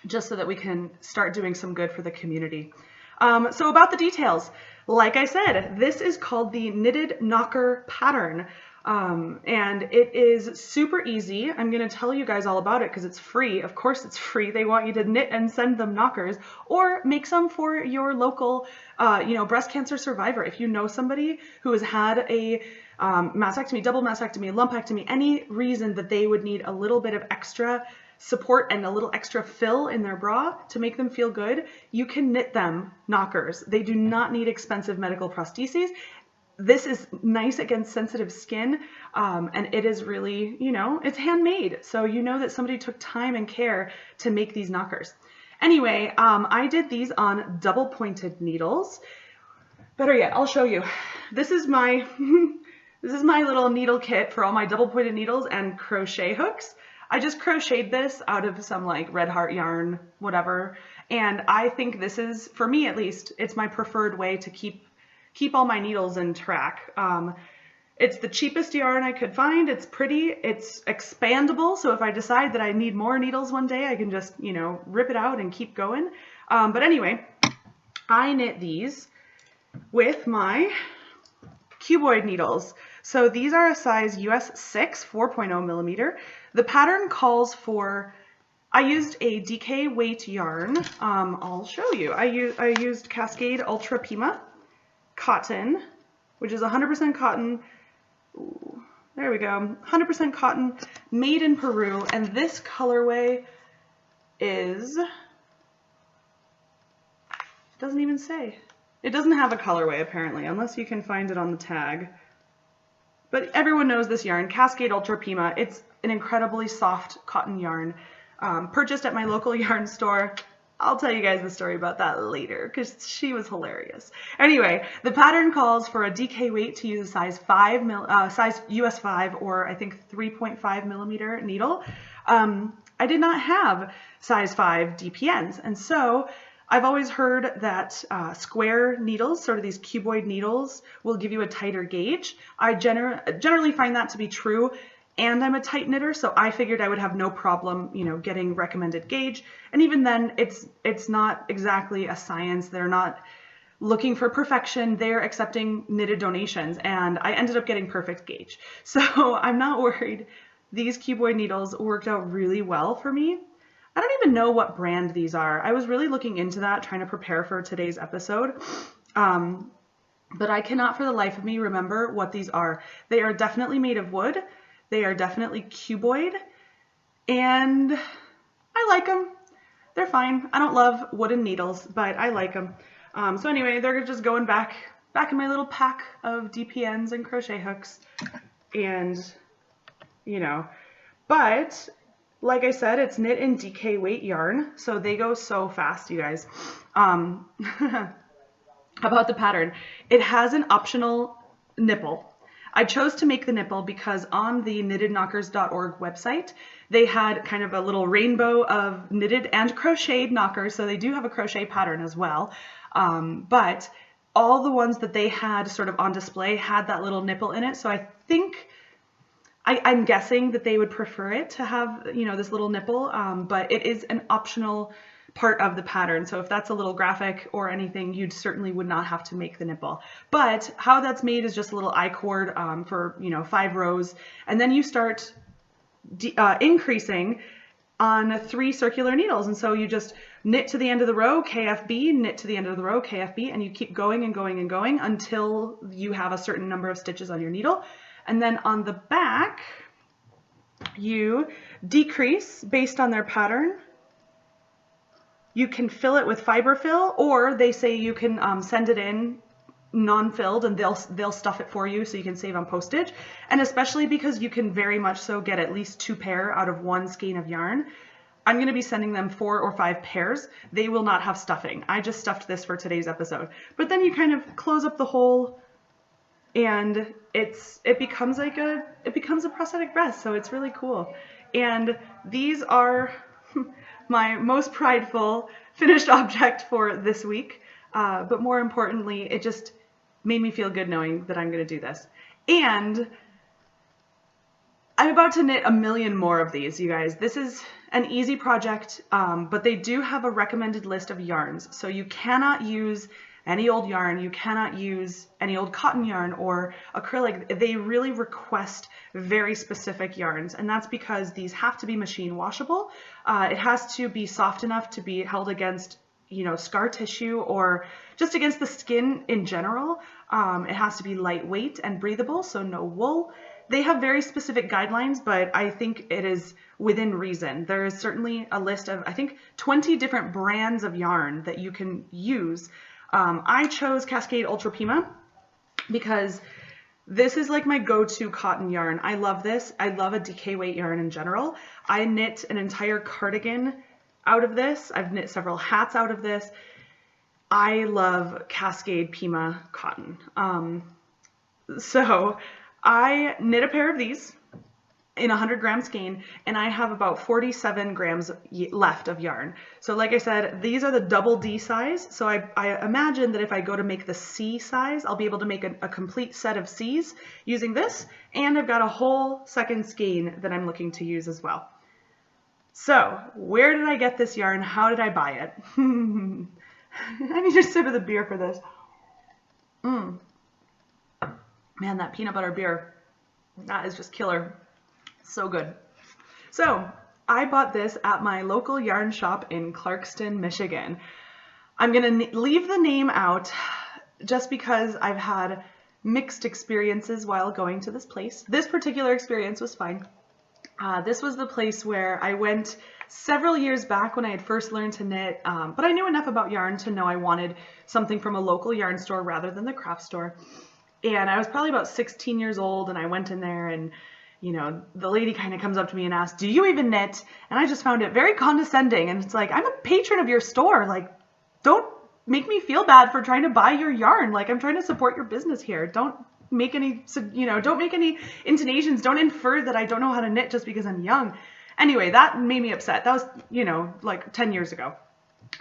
Speaker 1: just so that we can start doing some good for the community. So about the details, like I said, this is called the Knitted Knocker Pattern. And it is super easy. I'm going to tell you guys all about it because it's free. Of course it's free. They want you to knit and send them knockers, or make some for your local, breast cancer survivor. If you know somebody who has had a mastectomy, double mastectomy, lumpectomy, any reason that they would need a little bit of extra support and a little extra fill in their bra to make them feel good, you can knit them knockers. They do not need expensive medical prostheses. This is nice against sensitive skin, and it is really, it's handmade. So you know that somebody took time and care to make these knockers. Anyway, I did these on double pointed needles. Better yet, I'll show you. This is my This is my little needle kit for all my double pointed needles and crochet hooks. I just crocheted this out of some like Red Heart yarn, whatever. And I think this is, for me at least, it's my preferred way to keep all my needles in track. It's the cheapest yarn I could find. It's pretty, it's expandable. So if I decide that I need more needles one day, I can just, you know, rip it out and keep going. But anyway, I knit these with my cuboid needles. So these are a size US 6, 4.0 millimeter. The pattern calls for, I used a DK weight yarn. I'll show you. I used Cascade Ultra Pima cotton, which is 100% cotton. Ooh, there we go. 100% cotton, made in Peru. And this colorway is, doesn't even say. It doesn't have a colorway apparently, unless you can find it on the tag. But everyone knows this yarn, Cascade Ultra Pima. It's an incredibly soft cotton yarn. Purchased at my local yarn store. I'll tell you guys the story about that later because she was hilarious. Anyway, the pattern calls for a DK weight to use a size size US 5 or I think 3.5 millimeter needle. I did not have size 5 DPNs, and so I've always heard that square needles, sort of these cuboid needles, will give you a tighter gauge. I generally find that to be true, and I'm a tight knitter, so I figured I would have no problem, you know, getting recommended gauge. And even then, it's not exactly a science. They're not looking for perfection. They're accepting knitted donations, and I ended up getting perfect gauge. So I'm not worried. These cuboid needles worked out really well for me. I don't even know what brand these are. I was really looking into that, trying to prepare for today's episode. But I cannot for the life of me remember what these are. They are definitely made of wood. They are definitely cuboid. And I like them. They're fine. I don't love wooden needles, but I like them. So anyway, they're just going back in my little pack of DPNs and crochet hooks. And, you know, but like I said, it's knit in DK weight yarn, so they go so fast, you guys. About the pattern, it has an optional nipple. I chose to make the nipple because on the knittedknockers.org website, they had kind of a little rainbow of knitted and crocheted knockers, so they do have a crochet pattern as well. But all the ones that they had sort of on display had that little nipple in it, so I think I'm guessing that they would prefer it to have, you know, this little nipple, but it is an optional part of the pattern. So if that's a little graphic or anything, you certainly would not have to make the nipple. But how that's made is just a little I-cord for, you know, 5 rows. And then you start increasing on 3 circular needles. And so you just knit to the end of the row, KFB, knit to the end of the row, KFB, and you keep going and going and going until you have a certain number of stitches on your needle. And then on the back, you decrease based on their pattern. You can fill it with fiber fill, or they say you can send it in non-filled and they'll stuff it for you so you can save on postage. And especially because you can very much so get at least 2 pair out of 1 skein of yarn. I'm going to be sending them 4 or 5 pairs. They will not have stuffing. I just stuffed this for today's episode. But then you kind of close up the hole and it becomes a prosthetic breast, so it's really cool. And these are my most prideful finished object for this week, but more importantly, it just made me feel good knowing that I'm going to do this. And I'm about to knit a million more of these, you guys. This is an easy project, but they do have a recommended list of yarns, so you cannot use any old yarn, you cannot use any old cotton yarn or acrylic. They really request very specific yarns, and that's because these have to be machine washable. It has to be soft enough to be held against, you know, scar tissue or just against the skin in general. It has to be lightweight and breathable, so no wool. They have very specific guidelines, but I think it is within reason. There is certainly a list of, I think, 20 different brands of yarn that you can use. I chose Cascade Ultra Pima because this is like my go-to cotton yarn. I love this. I love a DK weight yarn in general. I knit an entire cardigan out of this. I've knit several hats out of this. I love Cascade Pima cotton. So I knit a pair of these in 100 gram skein, and I have about 47 grams left of yarn. So like I said, these are the double D size. So I imagine that if I go to make the C size, I'll be able to make a complete set of C's using this. And I've got a whole second skein that I'm looking to use as well. So where did I get this yarn? How did I buy it? I need a sip of the beer for this. Man, that peanut butter beer, that is just killer. So good. So I bought this at my local yarn shop in Clarkston, Michigan. I'm going to leave the name out just because I've had mixed experiences while going to this place. This particular experience was fine. This was the place where I went several years back when I had first learned to knit, but I knew enough about yarn to know I wanted something from a local yarn store rather than the craft store. And I was probably about 16 years old, and I went in there, and you know, the lady kind of comes up to me and asks, "Do you even knit?" And I just found it very condescending. And it's like, I'm a patron of your store. Like, don't make me feel bad for trying to buy your yarn. Like, I'm trying to support your business here. Don't make any, don't make any intonations. Don't infer that I don't know how to knit just because I'm young. Anyway, that made me upset. That was, like 10 years ago.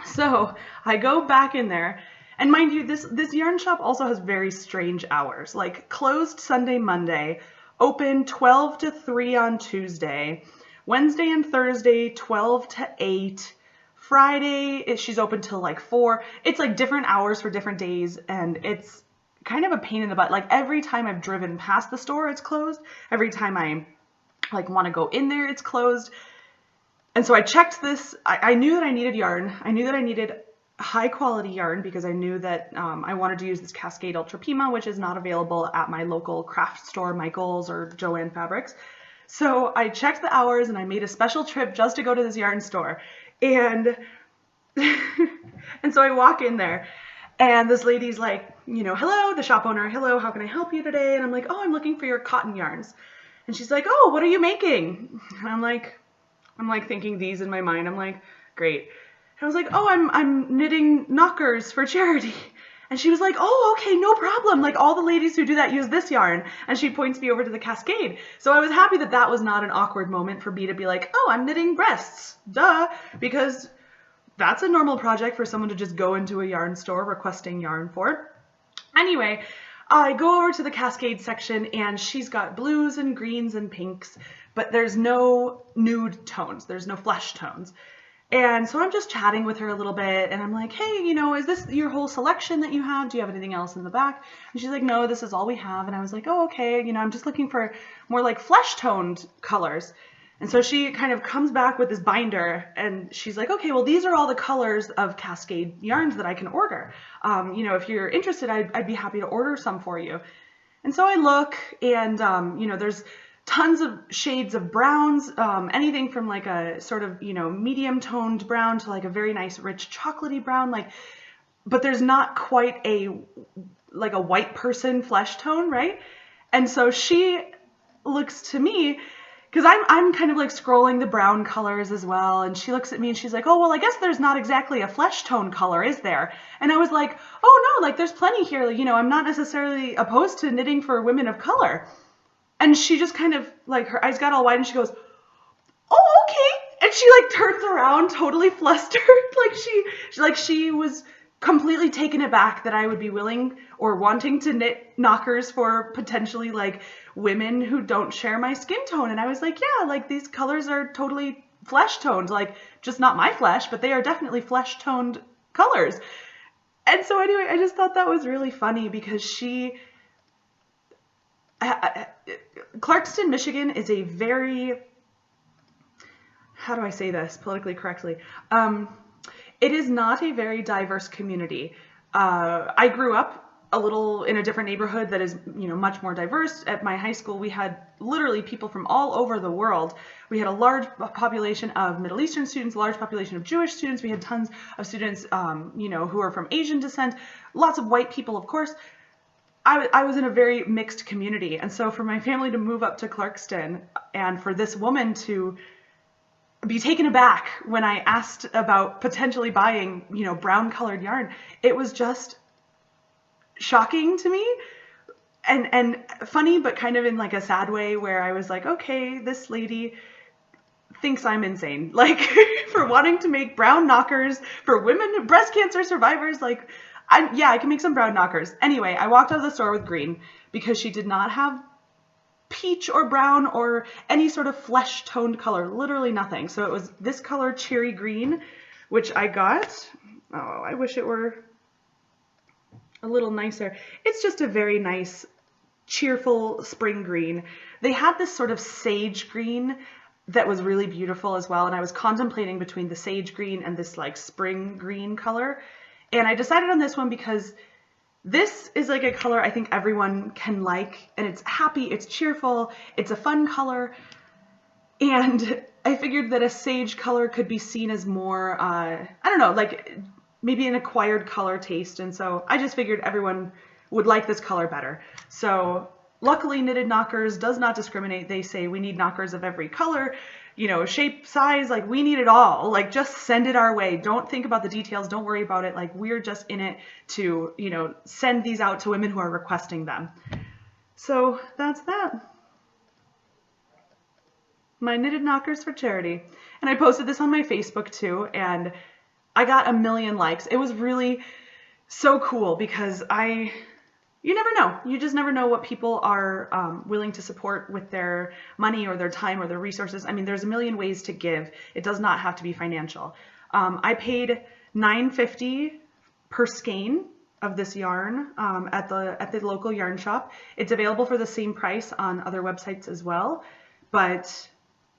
Speaker 1: So I go back in there. And mind you, this yarn shop also has very strange hours, like closed Sunday, Monday, open 12 to 3 on Tuesday, Wednesday and Thursday 12 to 8, Friday she's open till like 4. It's like different hours for different days, and it's kind of a pain in the butt. Like every time I've driven past the store, it's closed. Every time I like want to go in there, it's closed. And so I checked this. I knew that I needed yarn. I knew that I needed high quality yarn because I knew that I wanted to use this Cascade Ultra Pima, which is not available at my local craft store, Michael's or Joanne Fabrics. So I checked the hours and I made a special trip just to go to this yarn store. And and so I walk in there and this lady's like, "Hello," the shop owner, "Hello, how can I help you today?" And I'm like, "Oh, I'm looking for your cotton yarns." And she's like, "Oh, what are you making?" And I'm like thinking these in my mind. I'm like, great. I was like, "Oh, I'm knitting knockers for charity." And she was like, "Oh, okay, no problem. Like all the ladies who do that use this yarn." And she points me over to the Cascade. So I was happy that that was not an awkward moment for me to be like, "Oh, I'm knitting breasts." Duh. Because that's a normal project for someone to just go into a yarn store requesting yarn for. Anyway, I go over to the Cascade section and she's got blues and greens and pinks, but there's no nude tones. There's no flesh tones. And so I'm just chatting with her a little bit and I'm like, "Hey, is this your whole selection that you have? Do you have anything else in the back?" And she's like, "No, this is all we have." And I was like, "Oh, okay. I'm just looking for more like flesh toned colors." And so she kind of comes back with this binder and she's like, "Okay, well, these are all the colors of Cascade yarns that I can order. If you're interested, I'd be happy to order some for you." And so I look and, there's tons of shades of browns, anything from like a sort of, medium toned brown to like a very nice rich chocolatey brown, but there's not quite a white person flesh tone, right? And so she looks to me, because I'm kind of like scrolling the brown colors as well, and she looks at me and she's like, "Oh, well, I guess there's not exactly a flesh tone color, is there?" And I was like, "Oh no, like there's plenty here. I'm not necessarily opposed to knitting for women of color." And she just kind of like, her eyes got all wide and she goes, "Oh, okay." And she like turns around totally flustered. she was completely taken aback that I would be willing or wanting to knit knockers for potentially like women who don't share my skin tone. And I was like, "Yeah, like these colors are totally flesh toned, like just not my flesh, but they are definitely flesh toned colors." And so anyway, I just thought that was really funny because Clarkston, Michigan is a very, how do I say this politically correctly? It is not a very diverse community. I grew up a little in a different neighborhood that is, much more diverse. At my high school, we had literally people from all over the world. We had a large population of Middle Eastern students, a large population of Jewish students. We had tons of students, who are from Asian descent, lots of white people, of course. I was in a very mixed community. And so for my family to move up to Clarkston and for this woman to be taken aback when I asked about potentially buying, brown colored yarn, it was just shocking to me. and funny, but kind of in like a sad way, where I was like, okay, this lady thinks I'm insane, like for wanting to make brown knockers for women, breast cancer survivors. Like, I can make some brown knockers. Anyway, I walked out of the store with green because she did not have peach or brown or any sort of flesh toned color, literally nothing. So it was this color, cherry green, which I got. Oh, I wish it were a little nicer. It's just a very nice, cheerful spring green. They had this sort of sage green that was really beautiful as well, and I was contemplating between the sage green and this like spring green color, and I decided on this one because this is like a color I think everyone can like, and it's happy, it's cheerful, it's a fun color, and I figured that a sage color could be seen as more, I don't know, like maybe an acquired color taste, and so I just figured everyone would like this color better. So luckily, Knitted Knockers does not discriminate. They say we need knockers of every color, you know, shape, size, like we need it all. Like just send it our way. Don't think about the details. Don't worry about it. Like we're just in it to, you know, send these out to women who are requesting them. So that's that. My knitted knockers for charity. And I posted this on my Facebook too, and I got 1 million likes. It was really so cool because you never know. You just never know what people are willing to support with their money or their time or their resources. I mean, there's a million ways to give. It does not have to be financial. I paid $9.50 per skein of this yarn at the local yarn shop. It's available for the same price on other websites as well, but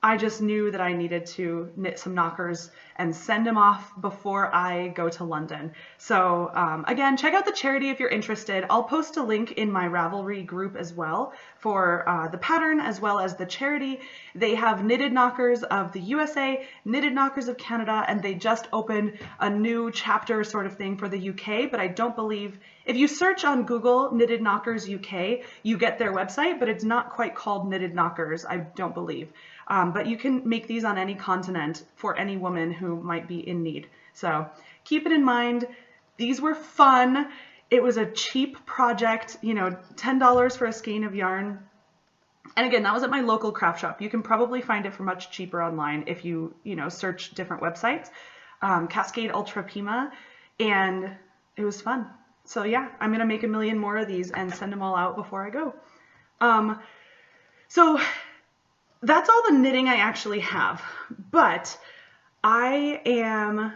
Speaker 1: I just knew that I needed to knit some knockers and send them off before I go to London. So again, check out the charity if you're interested. I'll post a link in my Ravelry group as well for the pattern as well as the charity. They have knitted knockers of the USA, knitted knockers of Canada, and they just opened a new chapter sort of thing for the UK, but I don't believe, if you search on Google Knitted Knockers UK, you get their website, but it's not quite called Knitted Knockers, I don't believe. But you can make these on any continent for any woman who might be in need. So keep it in mind. These were fun. It was a cheap project, you know, $10 for a skein of yarn. And again, that was at my local craft shop. You can probably find it for much cheaper online if you know, search different websites. Cascade Ultra Pima, and it was fun. So yeah, I'm gonna make 1 million more of these and send them all out before I go. So that's all the knitting I actually have, but I am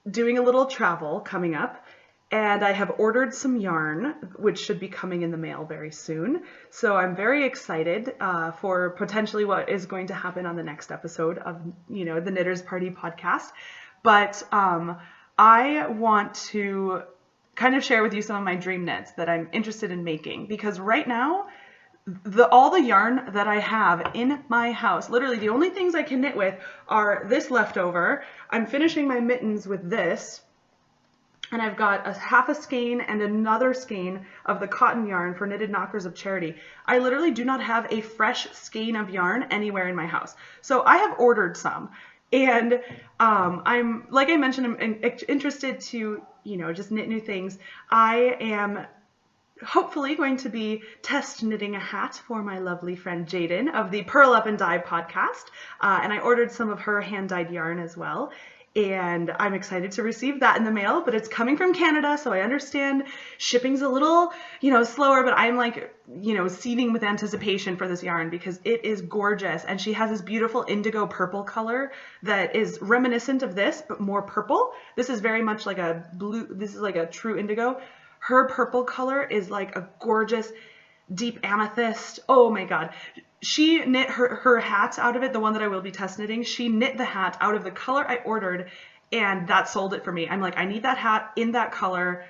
Speaker 1: doing a little travel coming up, and I have ordered some yarn, which should be coming in the mail very soon. So I'm very excited for potentially what is going to happen on the next episode of, you know, the Knitters Party podcast. But I want to kind of share with you some of my dream knits that I'm interested in making, because right now, all the yarn that I have in my house, literally the only things I can knit with are this leftover. I'm finishing my mittens with this, and I've got a half a skein and another skein of the cotton yarn for Knitted Knockers of Charity. I literally do not have a fresh skein of yarn anywhere in my house. So I have ordered some, and I'm, like I mentioned, I'm interested to, you know, just knit new things. I am hopefully going to be test knitting a hat for my lovely friend Jaden of the Purl Up and Dye podcast, and I ordered some of her hand-dyed yarn as well, and I'm excited to receive that in the mail, but it's coming from Canada, so I understand shipping's a little, you know, slower, but I'm like, you know, seething with anticipation for this yarn because it is gorgeous, and she has this beautiful indigo purple color that is reminiscent of this, but more purple. This is very much like a blue, this is like a true indigo. Her purple color is like a gorgeous deep amethyst. Oh my God. She knit her hat out of it, the one that I will be test knitting. She knit the hat out of the color I ordered, and that sold it for me. I'm like, I need that hat in that color,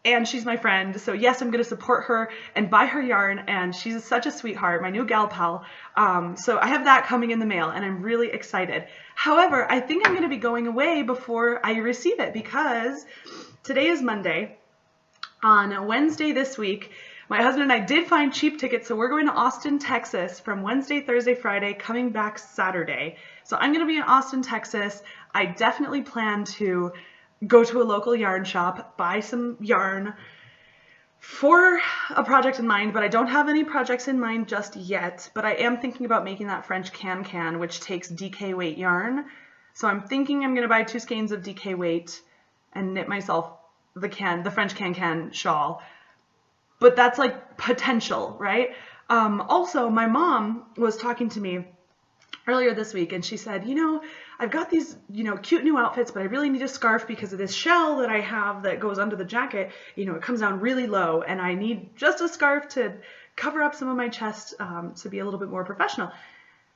Speaker 1: and she's my friend. So yes, I'm going to support her and buy her yarn, and she's such a sweetheart, my new gal pal. So I have that coming in the mail, and I'm really excited. However, I think I'm going to be going away before I receive it, because today is Monday. On Wednesday this week, my husband and I did find cheap tickets, so we're going to Austin, Texas from Wednesday, Thursday, Friday, coming back Saturday. So I'm going to be in Austin, Texas. I definitely plan to go to a local yarn shop, buy some yarn for a project in mind, but I don't have any projects in mind just yet. But I am thinking about making that French can, which takes DK weight yarn. So I'm thinking I'm going to buy 2 skeins of DK weight and knit myself the French can shawl. But that's like potential, right? Also, my mom was talking to me earlier this week, and she said, I've got these, cute new outfits, but I really need a scarf because of this shell that I have that goes under the jacket. It comes down really low, and I need just a scarf to cover up some of my chest to be a little bit more professional.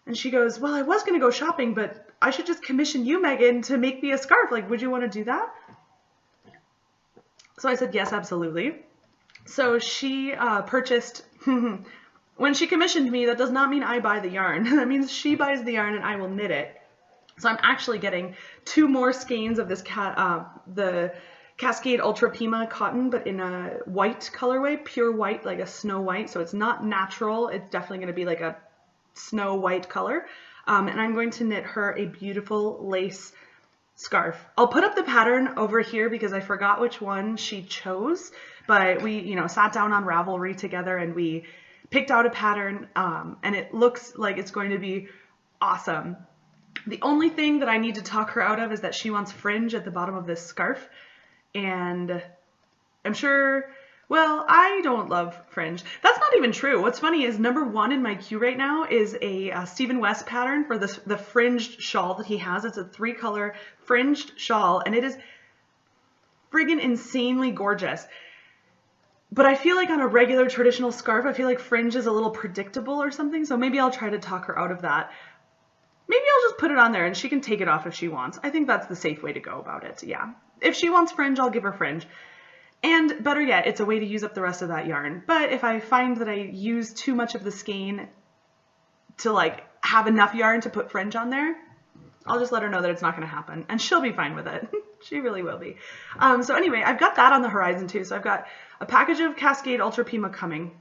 Speaker 1: And she goes, well, I was going to go shopping, but I should just commission you, Megan, to make me a scarf. Like, would you want to do that? So I said, yes, absolutely. So she purchased, when she commissioned me, that does not mean I buy the yarn. That means she buys the yarn and I will knit it. So I'm actually getting 2 more skeins of this the Cascade Ultra Pima cotton, but in a white colorway, pure white, like a snow white. So it's not natural. It's definitely going to be like a snow white color. And I'm going to knit her a beautiful lace scarf. I'll put up the pattern over here because I forgot which one she chose, but we, sat down on Ravelry together and we picked out a pattern, and it looks like it's going to be awesome. The only thing that I need to talk her out of is that she wants fringe at the bottom of this scarf, and I'm sure, well, I don't love fringe. That's not even true. What's funny is number 1 in my queue right now is a Stephen West pattern for the fringed shawl that he has. It's a 3-color fringed shawl, and it is friggin' insanely gorgeous. But I feel like on a regular traditional scarf, I feel like fringe is a little predictable or something, so maybe I'll try to talk her out of that. Maybe I'll just put it on there and she can take it off if she wants. I think that's the safe way to go about it, yeah. If she wants fringe, I'll give her fringe. And better yet, it's a way to use up the rest of that yarn. But if I find that I use too much of the skein to like have enough yarn to put fringe on there, I'll just let her know that it's not going to happen, and she'll be fine with it. She really will be. So anyway, I've got that on the horizon too. So I've got a package of Cascade Ultra Pima coming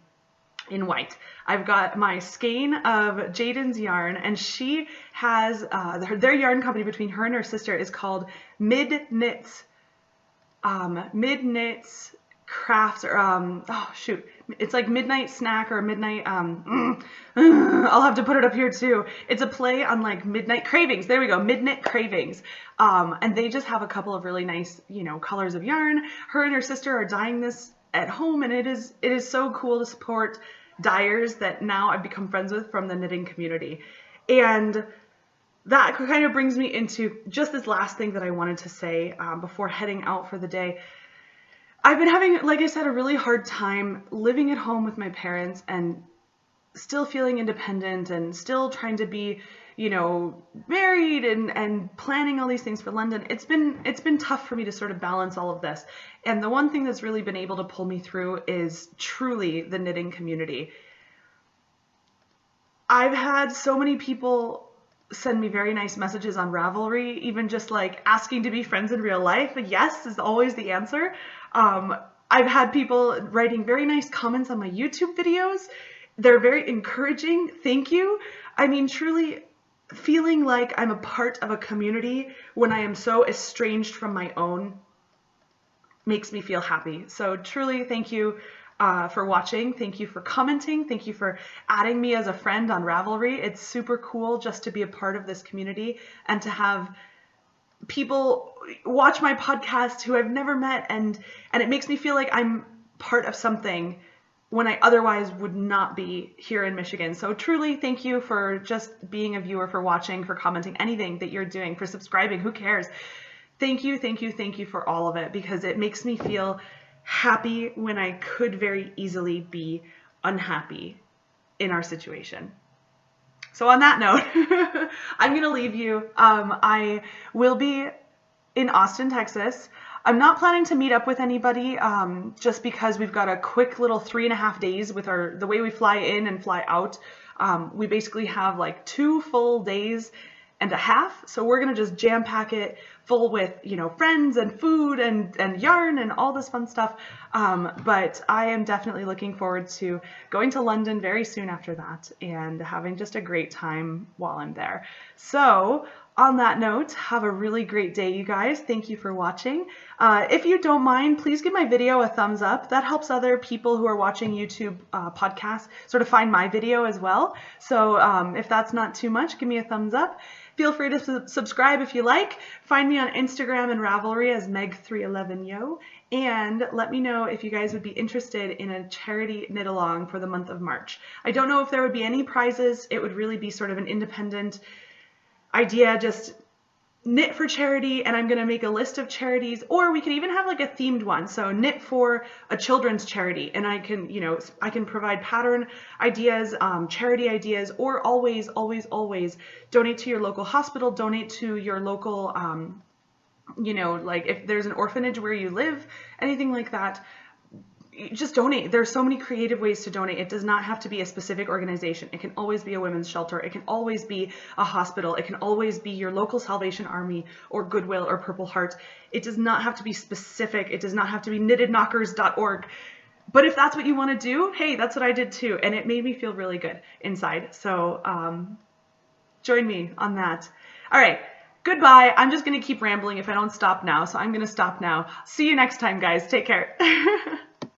Speaker 1: in white. I've got my skein of Jaden's yarn, and she has their yarn company between her and her sister is called Mittens. Mittens Crafts, or oh shoot, it's like Midnight Snack or Midnight I'll have to put it up here too. It's a play on like Midnight Cravings. There we go, Midnight Cravings. And they just have a couple of really nice, colors of yarn. Her and her sister are dyeing this at home, and it is so cool to support dyers that now I've become friends with from the knitting community. And that kind of brings me into just this last thing that I wanted to say before heading out for the day. I've been having, like I said, a really hard time living at home with my parents and still feeling independent and still trying to be, married and planning all these things for London. It's been tough for me to sort of balance all of this. And the one thing that's really been able to pull me through is truly the knitting community. I've had so many people send me very nice messages on Ravelry, even just like asking to be friends in real life. Yes is always the answer. I've had people writing very nice comments on my YouTube videos. They're very encouraging. Thank you. I mean, truly feeling like I'm a part of a community when I am so estranged from my own makes me feel happy. So truly thank you for watching. Thank you for commenting. Thank you for adding me as a friend on Ravelry. It's super cool just to be a part of this community and to have people watch my podcast who I've never met, and it makes me feel like I'm part of something when I otherwise would not be here in Michigan. So truly thank you for just being a viewer, for watching, for commenting, anything that you're doing, for subscribing, who cares? Thank you, thank you, thank you for all of it, because it makes me feel happy when I could very easily be unhappy in our situation. So on that note, I'm going to leave you. I will be in Austin, Texas. I'm not planning to meet up with anybody just because we've got a quick little 3.5 days with the way we fly in and fly out. We basically have like 2 full days and a half. So we're going to just jam pack it full with, friends and food and yarn and all this fun stuff. But I am definitely looking forward to going to London very soon after that and having just a great time while I'm there. So on that note, have a really great day, you guys. Thank you for watching. If you don't mind, please give my video a thumbs up. That helps other people who are watching YouTube podcasts sort of find my video as well. So if that's not too much, give me a thumbs up. Feel free to subscribe if you like. Find me on Instagram and Ravelry as Meg311yo. And let me know if you guys would be interested in a charity knit along for the month of March. I don't know if there would be any prizes. It would really be sort of an independent idea, just knit for charity, and I'm going to make a list of charities, or we could even have like a themed one. So knit for a children's charity, and I can, I can provide pattern ideas, charity ideas, or always donate to your local hospital, donate to your local, like if there's an orphanage where you live, anything like that. Just donate. There's so many creative ways to donate. It does not have to be a specific organization. It can always be a women's shelter. It can always be a hospital. It can always be your local Salvation Army or Goodwill or Purple Heart. It does not have to be specific. It does not have to be knittedknockers.org. But if that's what you want to do, hey, that's what I did too. And it made me feel really good inside. So join me on that. All right. Goodbye. I'm just going to keep rambling if I don't stop now. So I'm going to stop now. See you next time, guys. Take care.